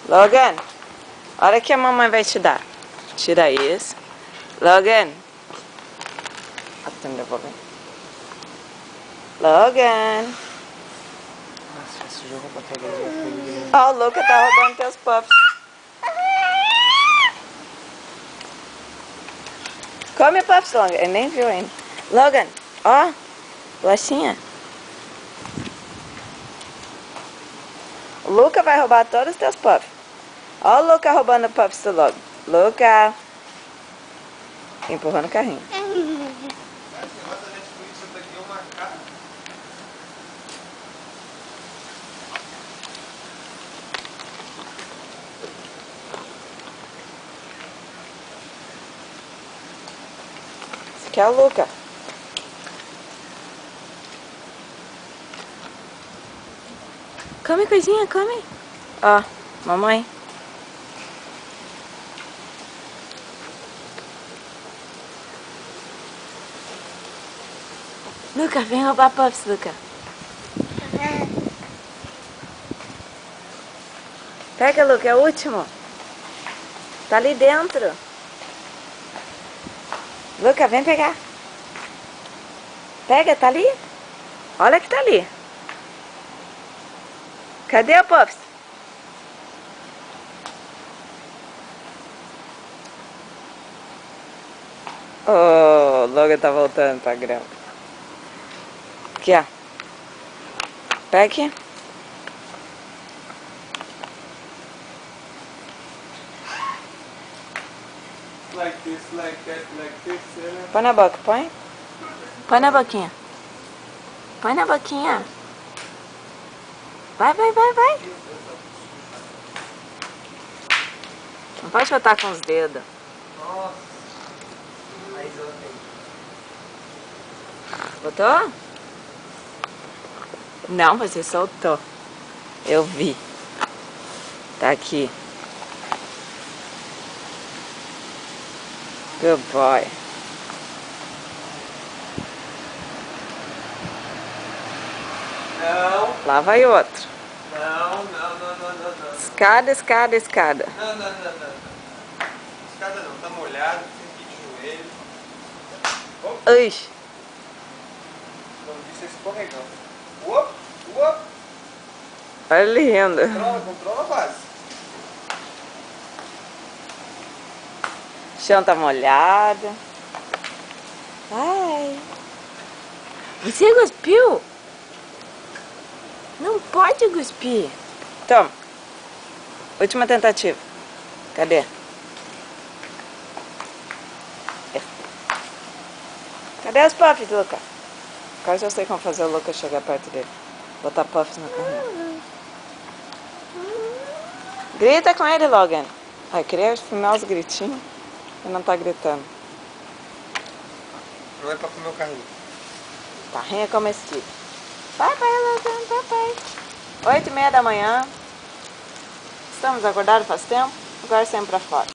Logan, olha que a mamãe vai te dar. Tira isso. Logan. Logan. Nossa, esse jogo pra todo. Ó, o Luca tá roubando teus puffs. Come puffs, Logan. Ele nem viu ainda. Logan, ó. Bolachinha. O Luca vai roubar todos os teus puffs. Ó o Luca roubando puffs do Logan. Luca. Empurrando o carrinho. Esse aqui é o Luca. Come, coisinha, come. Ó, mamãe. Luca, vem roubar puffs, Luca. Pega, Luca, é o último. Tá ali dentro. Luca, vem pegar. Pega, tá ali. Olha que tá ali. Cadê o puffs? Oh, o Logan tá voltando pra grama. Aqui, ó. Pega aqui. Like this, like that, like this. Põe na boca, põe. Põe na boquinha. Põe na boquinha. Vai, vai, vai, vai. Não pode botar com os dedos. Nossa. Mais ou menos. Botou? Não, você soltou. Eu vi. Tá aqui. Good boy. Não. Lá vai outro. Não. Escada, escada, escada. Não. Escada não, tá molhado, tem que ir de joelho. Ui. Como disse, é escorregão. Uop. Olha ele rindo. Controla a base. O chão tá molhado. Ai. Você cuspiu? Não pode cuspir. Toma. Última tentativa. Cadê? Cadê os puffs, Luca? Quase eu sei como fazer o Luca chegar perto dele. Botar puffs no carrinho. Grita com ele, Logan. Ai, queria filmar os gritinhos e não tá gritando. Não é pra comer o carrinho. Carrinho é comestível. Bye, Logan. Bye. 8h30 da manhã. Estamos acordados faz tempo. Agora saímos pra fora.